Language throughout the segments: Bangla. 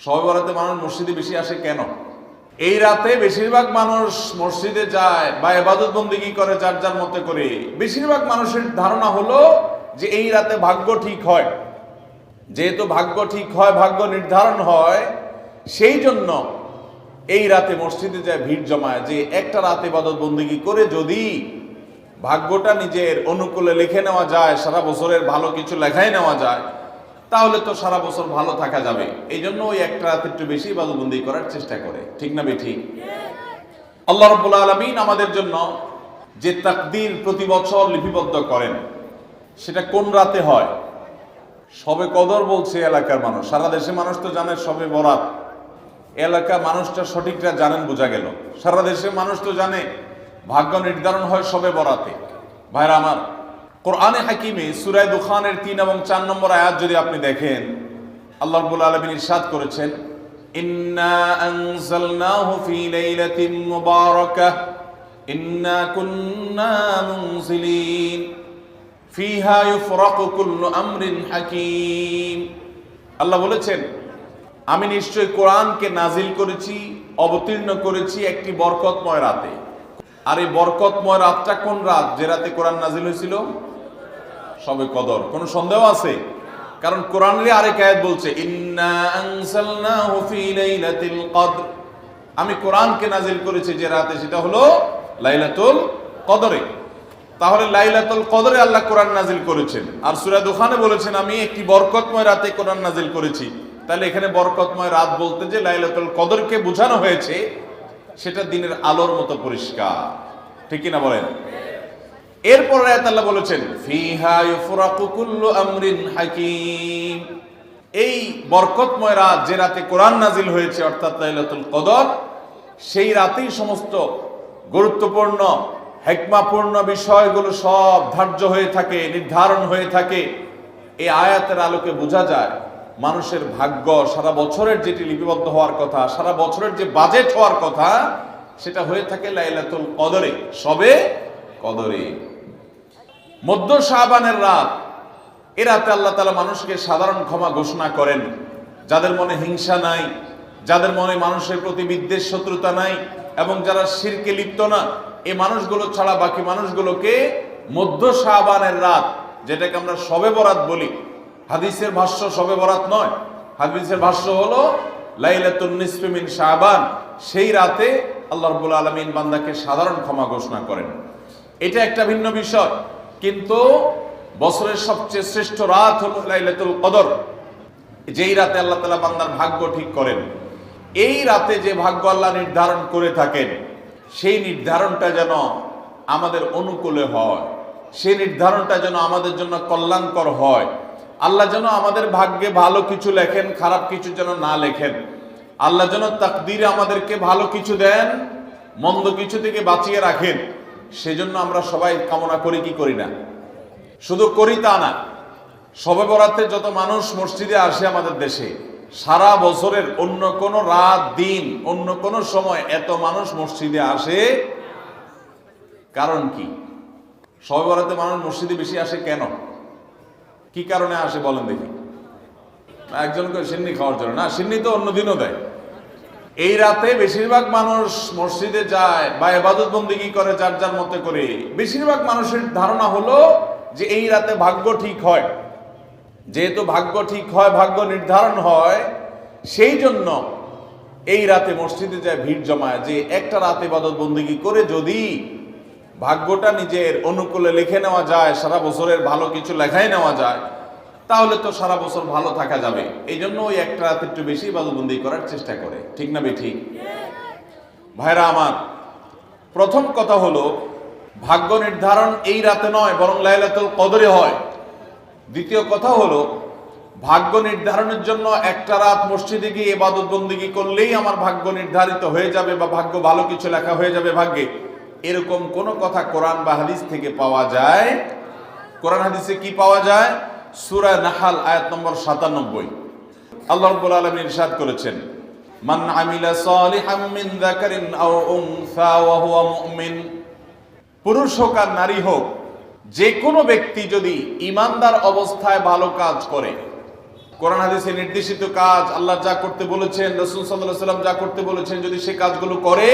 শবে বরাতে মানুষ মসজিদে বেশি আসে কেন? এই রাতে বেশিরভাগ মানুষ মসজিদে যায় বা ইবাদত বন্দেগী করে যার যার মতে করে। বেশিরভাগ মানুষের ধারণা হলো যে এই রাতে ভাগ্য ঠিক হয়। যেহেতু ভাগ্য ঠিক হয়, ভাগ্য নির্ধারণ হয়, সেই জন্য এই রাতে মসজিদে যায়, ভিড় জমায় যে একটা রাতে ইবাদত বন্দেগী করে যদি ভাগ্যটা নিজের অনুকূলে লিখে নেওয়া যায়, সারা বছরের ভালো কিছু লেখাই নেওয়া যায়, তাহলে তো সারা বছর ভালো থাকা যাবে। এই জন্য ওই একটা রাত একটু বেশি ইবাদত বন্দেগী করার চেষ্টা করে। ঠিক না বেঠিক? আল্লাহ রাব্বুল আলামিন আমাদের জন্য যে তাকদীর প্রতি বছর লিপিবদ্ধ করেন, সেটা কোন রাতে হয়? শবে কদর বলছে এলাকার মানুষ। সারা দেশের মানুষ তো জানে শবে বরাত। এলাকার মানুষটা সঠিকটা জানেন, বোঝা গেল। সারা দেশের মানুষ তো জানে ভাগ্য নির্ধারণ হয় শবে বরাতে। ভাইরা আমার, কোরআনে হাকিমে সূরা দুখানের 3 এবং 4 নম্বর আয়াত যদি আপনি দেখেন, আল্লাহ রাব্বুল আলামিন ইরশাদ করেছেন, ইন্না আনজালনাহু ফি লাইলাতিন মুবারাকাহ ইন্না কুন্না মুনজিলিন ফিহা ইউফরাকু কুল্লু আমরিন হাকিম। আল্লাহ বলেছেন, আমি নিশ্চয় কোরআনকে নাজিল করেছি, অবতীর্ণ করেছি একটি বরকতময় রাতে। আর এই বরকতময় রাতটা কোন রাত? যে রাতে কোরআন নাজিল হয়েছিল শবে কদর। কোনো সন্দেহ আছে? কারণ কোরআনের আরেক আয়াত বলছে, ইন্না আনজালনাহু ফি লাইলাতিল কদর, আমি কোরআনকে নাজিল করেছি যে রাতে, সেটা হলো লাইলাতুল কদরে। তাহলে লাইলাতুল কদরে আল্লাহ কোরআন নাজিল করেছেন। আর সূরা দুখানে বলেছেন, আমি একটি বরকতময় রাতে কোরআন নাজিল করেছি। তাহলে এখানে বরকতময় রাত বলতে যে লাইলাতুল কদরকে বোঝানো হয়েছে, সেটা দিনের আলোর মতো পরিষ্কার। ঠিক কি না বলেন? এরপর আয়াত আল্লাহ বলেছেন, ফিহা ইউফরাকু কুল্লু আমরিন হাকিম, এই বরকতময় রাত যে রাতে কোরআন নাজিল হয়েছে, অর্থাৎ লাইলাতুল কদর, সেই রাতেই সমস্ত গুরুত্বপূর্ণ হিকমাপূর্ণ বিষয়গুলো সব ধার্য হয়ে থাকে, নির্ধারণ হয়ে থাকে। এই আয়াতের আলোকে বোঝা যায় মানুষের ভাগ্য সারা বছরের যেটি লিপিবদ্ধ হওয়ার কথা, সারা বছরের যে বাজেট হওয়ার কথা, সেটা হয়ে থাকে লাইলাতুল কদরে, শবে কদরে। মধ্য শাবানের রাত, এ রাতে আল্লাহ তাআলা মানুষকে সাধারণ ক্ষমা ঘোষণা করেন। যাদের মনে হিংসা নাই, যাদের মনে মানুষের প্রতি বিদ্বেষ শত্রুতা নাই, এবং যারা শিরকে লিপ্ত না, এই মানুষগুলো ছাড়া বাকি মানুষগুলোকে মধ্য শাবানের রাত, যেটাকে আমরা শবে বরাত বলি, হাদিসের ভাষ্য শবে বরাত নয়, হাদিসের ভাষ্য হলো লাইলাতুন নিসফি মিন শাবান, সেই রাতে আল্লাহ রাব্বুল আলামিন বান্দাকে সাধারণ ক্ষমা ঘোষণা করেন। এটা একটা ভিন্ন বিষয়, কিন্তু বছরের সবচেয়ে শ্রেষ্ঠ রাত হলো লাইলাতুল কদর, যেই রাতে আল্লাহ তাআলা বান্দার ভাগ্য ঠিক করেন। এই রাতে যে ভাগ্য আল্লাহ নির্ধারণ করে থাকেন, সেই নির্ধারণটা যেন আমাদের অনুকূলে হয়, সেই নির্ধারণটা যেন আমাদের জন্য কল্যাণকর হয়। আল্লাহ যেন আমাদের ভাগ্যে ভালো কিছু লেখেন, খারাপ কিছু যেন না লেখেন। আল্লাহ যেন তাকদীরে আমাদেরকে ভালো কিছু দেন, মন্দ কিছু থেকে বাঁচিয়ে রাখেন। সেজন্য আমরা সবাই কামনা করি কি করি না? শুধু করি তা না, শবে বরাতে যত মানুষ মসজিদে আসে আমাদের দেশে, সারা বছরের অন্য কোনো রাত, দিন, অন্য কোনো সময় এত মানুষ মসজিদে আসে। কারণ কি? শবে বরাতে মানুষ মসজিদে বেশি আসে কেন? কি কারণে আসে বলেন দেখি? একজন করে সিন্নি খাওয়ার জন্য না, সিন্নি তো অন্য দিনও দেয়। এই রাতে বেশিরভাগ মানুষ মসজিদে যায় বা ইবাদত বন্দেগী করে যার যার মতে করে। বেশিরভাগ মানুষের ধারণা হলো যে এই রাতে ভাগ্য ঠিক হয়। যেহেতু ভাগ্য ঠিক হয়, ভাগ্য নির্ধারণ হয়, সেই জন্য এই রাতে মসজিদে যায়, ভিড় জমায় যে একটা রাত ইবাদত বন্দেগী করে যদি ভাগ্যটা নিজের অনুকূলে লিখে নেওয়া যায়, সারা বছরের ভালো কিছু লেখাই নেওয়া যায়, তাহলে তো সারা বছর ভালো থাকা যাবে। এই জন্য ওই একটা রাত একটু বেশি ইবাদত বন্দেগী করার চেষ্টা করে। ঠিক না বেঠিক? ভাইরা আমার, প্রথম কথা হলো ভাগ্য নির্ধারণ এই রাতে নয়, বরং লাইলাতুল কদরে হয়। দ্বিতীয় কথা হলো ভাগ্য নির্ধারণের জন্য একটা রাত মসজিদে গিয়ে ইবাদত বন্দেগী করলেই আমার ভাগ্য নির্ধারিত হয়ে যাবে বা ভাগ্য ভালো কিছু লেখা হয়ে যাবে ভাগ্যে, এরকম কোন কথা কোরআন বা হাদিস থেকে পাওয়া যায়? কোরআন হাদিসে কি পাওয়া যায়? সূরা নাহাল আয়াত নম্বর 97, আল্লাহ রাব্বুল আলামিন ইরশাদ করেছেন, মান আমিলা সালিহাম মিন যাকারিন আও উনসা ওয়া হুয়া মুমিন, পুরুষ হোক আর নারী হোক, যে কোনো ব্যক্তি যদি ঈমানদার অবস্থায় ভালো কাজ করে, কোরআন হাদিসে নির্দেশিত কাজ, আল্লাহ যা করতে বলেছেন, রাসূল সাল্লাল্লাহু আলাইহি ওয়াসাল্লাম যা করতে বলেছেন, যদি সে কাজগুলো করে,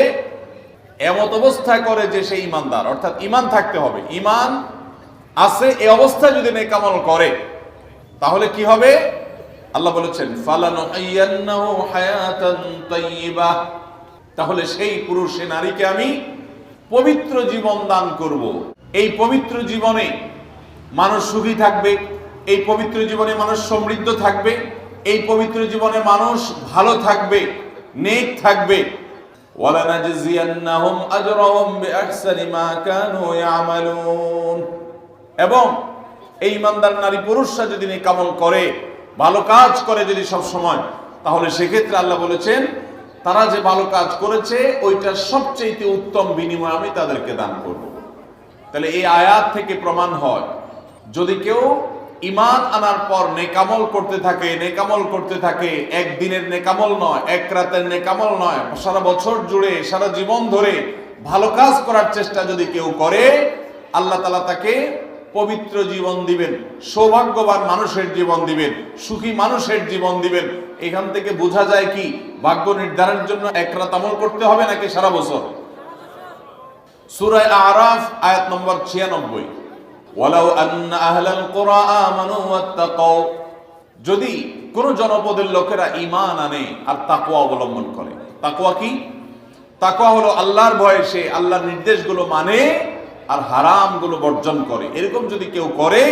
এমত অবস্থায় করে যে সে ঈমানদার, অর্থাৎ ঈমান থাকতে হবে, ঈমান আছে এই অবস্থায় যদি নেক আমল করে, তাহলে কি হবে? আল্লাহ বলেছেন ফালানুহিয়ান্নাহু হায়াতান তাইয়্যিবাহ, তাহলে সেই পুরুষ সে নারীকে আমি পবিত্র জীবন দান করব। এই পবিত্র জীবনে মানুষ সুখী থাকবে, এই পবিত্র জীবনে মানুষ সমৃদ্ধ থাকবে, এই পবিত্র জীবনে মানুষ ভালো থাকবে, নেক থাকবে। ওয়ালানাজজিয়ান্নাহুম আজরাহুম বিআহসানি মা কানু ইয়ামালুন, এবং এই ইমানদার নারী পুরুষরা যদি নেক আমল করে, ভালো কাজ করে যদি সব সময়, তাহলে সেক্ষেত্রে আল্লাহ বলেছেন তারা যে ভালো কাজ করেছে ওইটা সবচেয়ে উত্তম বিনিময় আমি তাদেরকে দান করব। তাহলে এই আয়াত থেকে প্রমাণ হয়, যদি কেউ ঈমান আনার পর নেকামল করতে থাকে, নেকামল করতে থাকে, একদিনের নেকামল নয়, এক রাতের নেকামল নয়, সারা বছর জুড়ে সারা জীবন ধরে ভালো কাজ করার চেষ্টা যদি কেউ করে, আল্লাহ তাআলা তাকে পবিত্র জীবন দিবেন, সৌভাগ্যবান মানুষের জীবন দিবেন, সুখী মানুষের জীবন দিবেন। এখান থেকে বোঝা যায় কি, ভাগ্য নির্ধারণের জন্য এক রাত আমল করতে হবে নাকি সারা বছর? সূরা আরাফ আয়াত নম্বর 96, ওয়ালাউ আন্না আহলাল কুরা আমানু ওয়াত্তাকাউ, যদি কোন জনপদের লোকেরা ঈমান আনে আর তাকওয়া অবলম্বন করে। তাকওয়া কি? তাকওয়া হলো আল্লাহর ভয়ে সে আল্লাহর নির্দেশগুলো মানে আর হারামগুলো বর্জন করে, এরকম যদি কেউ করে,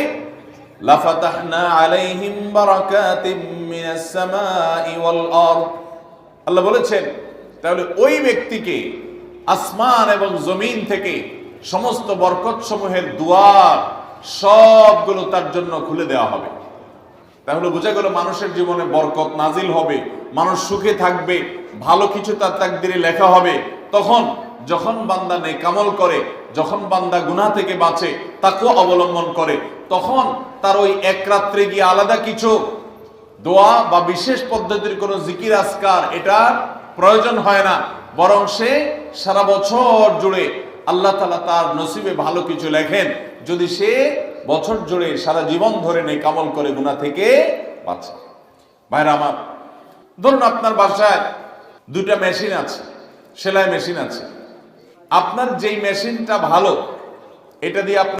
লাফাতাহনা আলাইহিম বারাকাতিম মিনাস সামাই ওয়াল আরদ, আল্লাহ বলেছেন তাহলে ওই ব্যক্তিকে আসমান এবং জমিন থেকে সমস্ত বরকত সমূহের দুয়ার সবগুলো তার জন্য খুলে দেওয়া হবে। তাহলে বোঝা গেল মানুষের জীবনে বরকত নাজিল হবে, মানুষ সুখে থাকবে, ভালো কিছু তার তাকদিরে লেখা হবে। তখন যখন বান্দা নেক আমল করে, যখন বান্দা গুনাহ থেকে বাঁচে, তাকওয়া অবলম্বন করে, তখন তার ওই এক রাত্রে গিয়ে আলাদা কিছু দোয়া বা বিশেষ পদ্ধতির কোনো জিকির আজকার এটার প্রয়োজন হয় না, বরং সে সারা বছর জুড়ে আল্লাহ তাআলা তার নসিবে ভালো কিছু লেখেন, যদি সে বছর জুড়ে সারা জীবন ধরে নেক আমল করে গুনাহ থেকে বাঁচে। ভাইরা আমার, ধরুন আপনার বাসায় দুটা মেশিন আছে, সেলাই মেশিন আছে। আপনার যেই মেশিনটা ভালো, এটা দিয়ে আপনি